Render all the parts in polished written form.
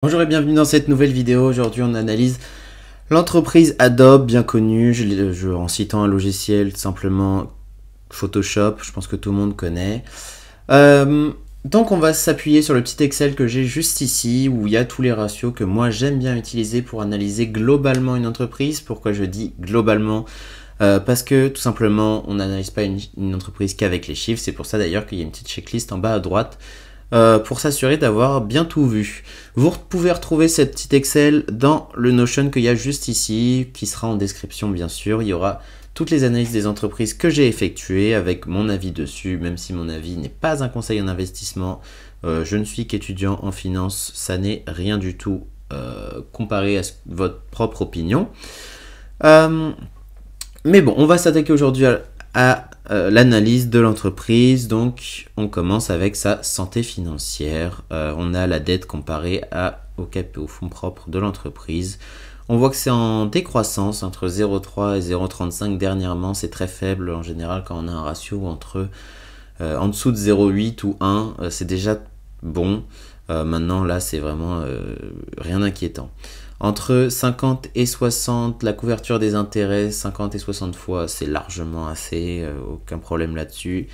Bonjour et bienvenue dans cette nouvelle vidéo. Aujourd'hui on analyse l'entreprise Adobe, bien connue, en citant un logiciel simplement Photoshop, je pense que tout le monde connaît. Donc on va s'appuyer sur le petit Excel que j'ai juste ici, où il y a tous les ratios que moi j'aime bien utiliser pour analyser globalement une entreprise. Pourquoi je dis globalement? Parce que tout simplement on n'analyse pas une entreprise qu'avec les chiffres. C'est pour ça d'ailleurs qu'il y a une petite checklist en bas à droite pour s'assurer d'avoir bien tout vu. Vous pouvez retrouver cette petite Excel dans le Notion qu'il y a juste ici, qui sera en description bien sûr. Il y aura toutes les analyses des entreprises que j'ai effectuées avec mon avis dessus, même si mon avis n'est pas un conseil en investissement. Je ne suis qu'étudiant en finance, ça n'est rien du tout comparé à votre propre opinion. Mais bon, on va s'attaquer aujourd'hui à l'analyse de l'entreprise. Donc on commence avec sa santé financière. On a la dette comparée au fonds propre de l'entreprise. On voit que c'est en décroissance entre 0,3 et 0,35 dernièrement. C'est très faible en général quand on a un ratio en dessous de 0,8 ou 1. C'est déjà bon. Maintenant là c'est vraiment rien d'inquiétant. Entre 50 et 60, la couverture des intérêts, 50 et 60 fois, c'est largement assez, aucun problème là-dessus.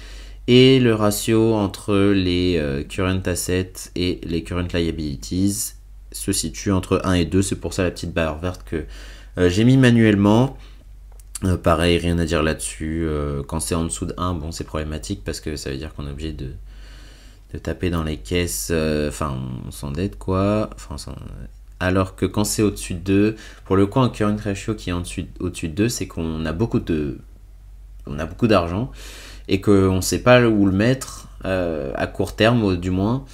Et le ratio entre les current assets et les current liabilities se situe entre 1 et 2. C'est pour ça la petite barre verte que j'ai mis manuellement. Pareil, rien à dire là-dessus. Quand c'est en dessous de 1, bon, c'est problématique parce que ça veut dire qu'on est obligé de taper dans les caisses. Enfin, on s'endette quoi. Alors que quand c'est au-dessus de 2, pour le coup, un current ratio qui est au-dessus de 2, c'est qu'on a beaucoup d'argent et qu'on ne sait pas où le mettre, à court terme du moins.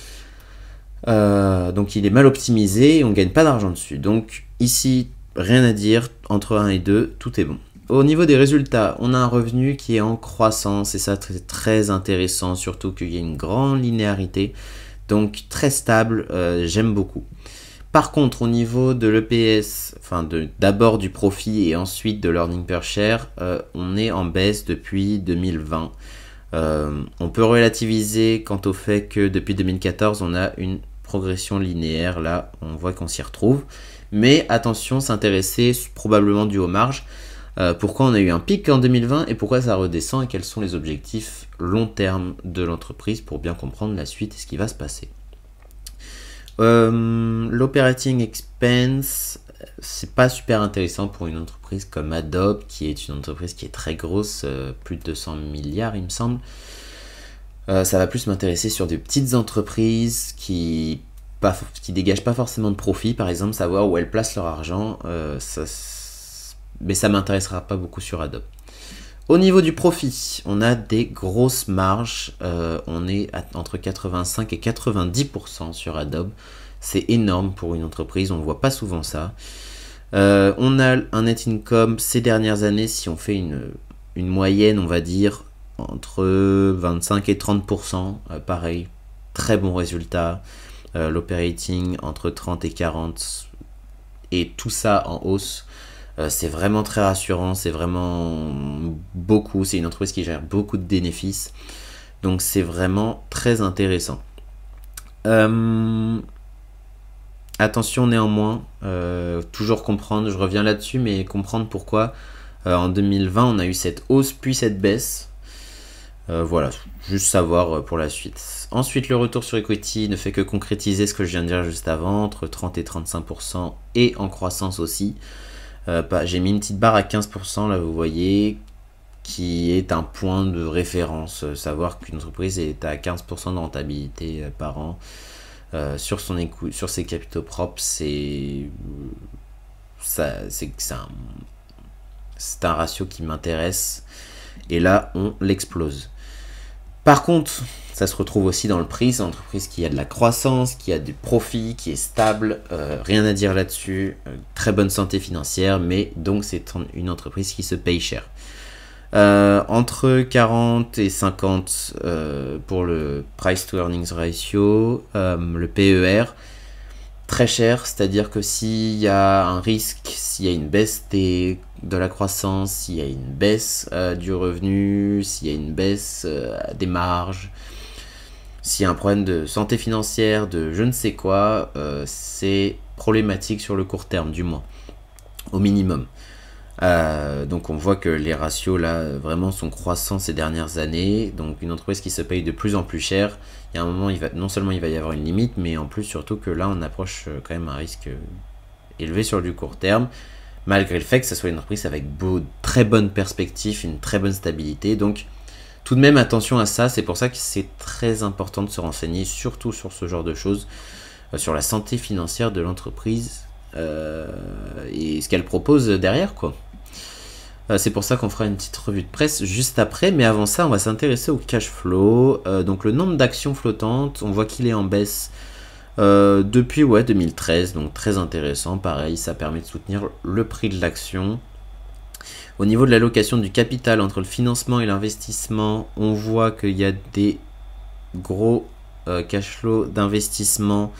Donc il est mal optimisé et on ne gagne pas d'argent dessus. Donc ici, rien à dire, entre 1 et 2, tout est bon. Au niveau des résultats, on a un revenu qui est en croissance et ça c'est très intéressant, surtout qu'il y a une grande linéarité. Donc très stable, j'aime beaucoup. Par contre, au niveau de l'EPS, enfin d'abord du profit et ensuite de l'earning per share, on est en baisse depuis 2020. On peut relativiser quant au fait que depuis 2014, on a une progression linéaire. Là, on voit qu'on s'y retrouve. Mais attention, s'intéresser probablement dû aux marges. Pourquoi on a eu un pic en 2020 et pourquoi ça redescend et quels sont les objectifs long terme de l'entreprise pour bien comprendre la suite et ce qui va se passer. L'operating expense, c'est pas super intéressant pour une entreprise comme Adobe, qui est une entreprise qui est très grosse, plus de 200 milliards il me semble. Ça va plus m'intéresser sur des petites entreprises qui dégagent pas forcément de profit, par exemple, savoir où elles placent leur argent, mais ça m'intéressera pas beaucoup sur Adobe. Au niveau du profit, on a des grosses marges, on est entre 85 et 90% sur Adobe. C'est énorme pour une entreprise, on ne voit pas souvent ça. On a un net income ces dernières années, si on fait une moyenne, on va dire, entre 25 et 30%. Pareil, très bon résultat. L'operating entre 30 et 40, et tout ça en hausse. C'est vraiment très rassurant, c'est vraiment beaucoup, c'est une entreprise qui gère beaucoup de bénéfices, donc c'est vraiment très intéressant. Attention néanmoins, toujours comprendre, je reviens là-dessus, mais comprendre pourquoi en 2020 on a eu cette hausse puis cette baisse. Voilà, juste savoir pour la suite. Ensuite, le retour sur equity ne fait que concrétiser ce que je viens de dire juste avant, entre 30 et 35% et en croissance aussi. J'ai mis une petite barre à 15% là, vous voyez, qui est un point de référence. Savoir qu'une entreprise est à 15% de rentabilité par an sur ses capitaux propres, c'est un ratio qui m'intéresse. Et là, on l'explose. Par contre, ça se retrouve aussi dans le prix. C'est une entreprise qui a de la croissance, qui a du profit, qui est stable. Rien à dire là-dessus. Très bonne santé financière, mais donc c'est une entreprise qui se paye cher. Entre 40 et 50 pour le price to earnings ratio, le PER, très cher, c'est-à-dire que s'il y a un risque, s'il y a une baisse de la croissance, s'il y a une baisse du revenu, s'il y a une baisse des marges, S'il y a un problème de santé financière, de je ne sais quoi, c'est problématique sur le court terme, du moins, au minimum. Donc on voit que les ratios là vraiment sont croissants ces dernières années. Donc une entreprise qui se paye de plus en plus cher, il y a un moment, non seulement il va y avoir une limite, mais en plus surtout que là on approche quand même un risque élevé sur du court terme, malgré le fait que ce soit une entreprise avec très bonnes perspectives, une très bonne stabilité. Donc tout de même attention à ça, c'est pour ça que c'est très important de se renseigner, surtout sur ce genre de choses, sur la santé financière de l'entreprise et ce qu'elle propose derrière, quoi. C'est pour ça qu'on fera une petite revue de presse juste après, mais avant ça, on va s'intéresser au cash flow. Donc le nombre d'actions flottantes, on voit qu'il est en baisse depuis 2013, donc très intéressant. Pareil, ça permet de soutenir le prix de l'action. Au niveau de l'allocation du capital entre le financement et l'investissement, on voit qu'il y a des gros cash flow d'investissement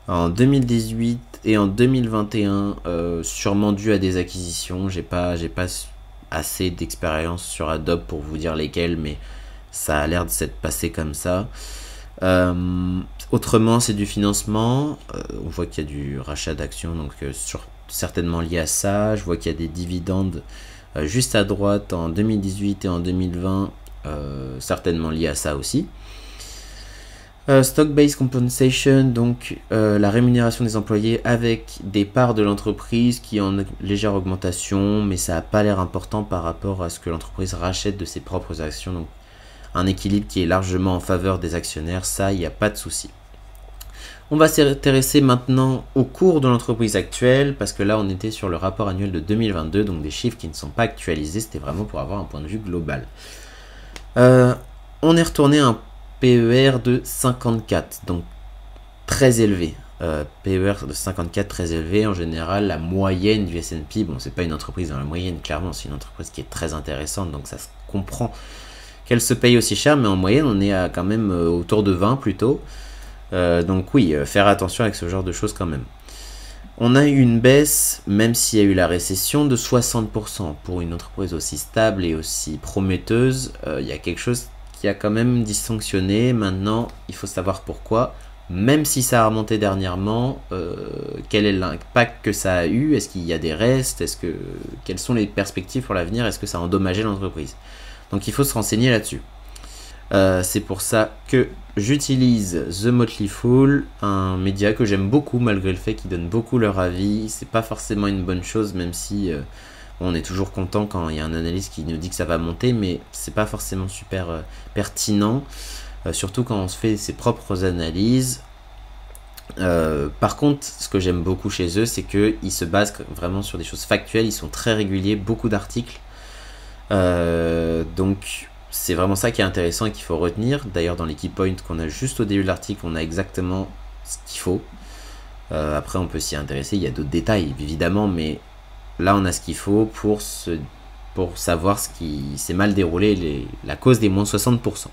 en 2018 et en 2021, sûrement dû à des acquisitions. J'ai pas assez d'expérience sur Adobe pour vous dire lesquelles, mais ça a l'air de s'être passé comme ça. Autrement, c'est du financement. On voit qu'il y a du rachat d'actions, donc certainement lié à ça. Je vois qu'il y a des dividendes juste à droite en 2018 et en 2020, certainement lié à ça aussi. Stock-based compensation, donc la rémunération des employés avec des parts de l'entreprise qui ont une légère augmentation, mais ça n'a pas l'air important par rapport à ce que l'entreprise rachète de ses propres actions. Donc un équilibre qui est largement en faveur des actionnaires, ça, il n'y a pas de souci. On va s'intéresser maintenant au cours de l'entreprise actuelle, parce que là on était sur le rapport annuel de 2022, donc des chiffres qui ne sont pas actualisés, c'était vraiment pour avoir un point de vue global. On est retourné à un PER de 54, donc très élevé. PER de 54 très élevé. En général, la moyenne du S&P, bon, c'est pas une entreprise dans la moyenne, clairement, c'est une entreprise qui est très intéressante, donc ça se comprend qu'elle se paye aussi cher, mais en moyenne, on est à quand même autour de 20 plutôt. Donc oui, faire attention avec ce genre de choses quand même. On a eu une baisse, même s'il y a eu la récession, de 60%. Pour une entreprise aussi stable et aussi prometteuse, il y a quelque chose qui a quand même dysfonctionné. Maintenant, il faut savoir pourquoi. Même si ça a remonté dernièrement, quel est l'impact que ça a eu? Est-ce qu'il y a des restes? Quelles sont les perspectives pour l'avenir? Est-ce que ça a endommagé l'entreprise? Donc il faut se renseigner là-dessus. C'est pour ça que j'utilise The Motley Fool, un média que j'aime beaucoup malgré le fait qu'ils donnent beaucoup leur avis. C'est pas forcément une bonne chose, même si on est toujours content quand il y a un analyste qui nous dit que ça va monter, mais c'est pas forcément super pertinent, surtout quand on se fait ses propres analyses. Par contre, ce que j'aime beaucoup chez eux, c'est qu'ils se basent vraiment sur des choses factuelles, ils sont très réguliers, beaucoup d'articles. Donc c'est vraiment ça qui est intéressant et qu'il faut retenir. D'ailleurs, dans les key points qu'on a juste au début de l'article, on a exactement ce qu'il faut. Après, on peut s'y intéresser, il y a d'autres détails évidemment, mais là on a ce qu'il faut pour savoir ce qui s'est mal déroulé, la cause des moins 60%.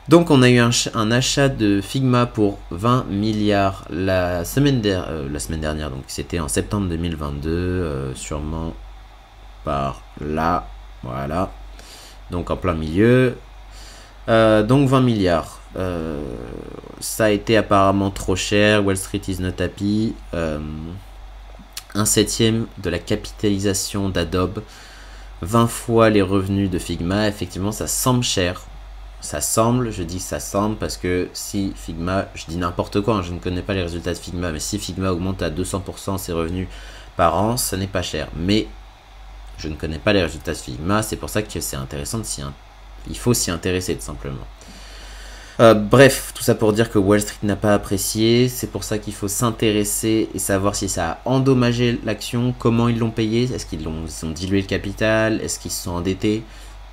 Donc on a eu un achat de Figma pour 20 milliards la semaine dernière, donc c'était en septembre 2022, sûrement par là, voilà, donc en plein milieu. Donc 20 milliards, ça a été apparemment trop cher, Wall Street is not happy. 1/7 de la capitalisation d'Adobe, 20 fois les revenus de Figma. Effectivement, ça semble cher. Ça semble, je dis ça semble parce que si Figma, je dis n'importe quoi, hein, je ne connais pas les résultats de Figma, mais si Figma augmente à 200% ses revenus par an, ça n'est pas cher. Mais je ne connais pas les résultats de Figma, c'est pour ça que c'est intéressant il faut s'y intéresser tout simplement. Bref, tout ça pour dire que Wall Street n'a pas apprécié, c'est pour ça qu'il faut s'intéresser et savoir si ça a endommagé l'action, comment ils l'ont payé, est-ce qu'ils ont dilué le capital, est-ce qu'ils se sont endettés,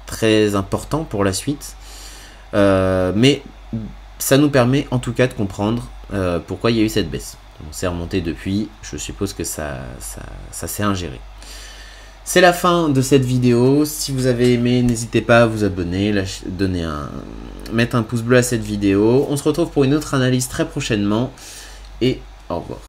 très important pour la suite. Mais ça nous permet en tout cas de comprendre pourquoi il y a eu cette baisse. On s'est remonté depuis, je suppose que ça s'est ingéré. C'est la fin de cette vidéo. Si vous avez aimé, n'hésitez pas à vous abonner, mettre un pouce bleu à cette vidéo. On se retrouve pour une autre analyse très prochainement et au revoir.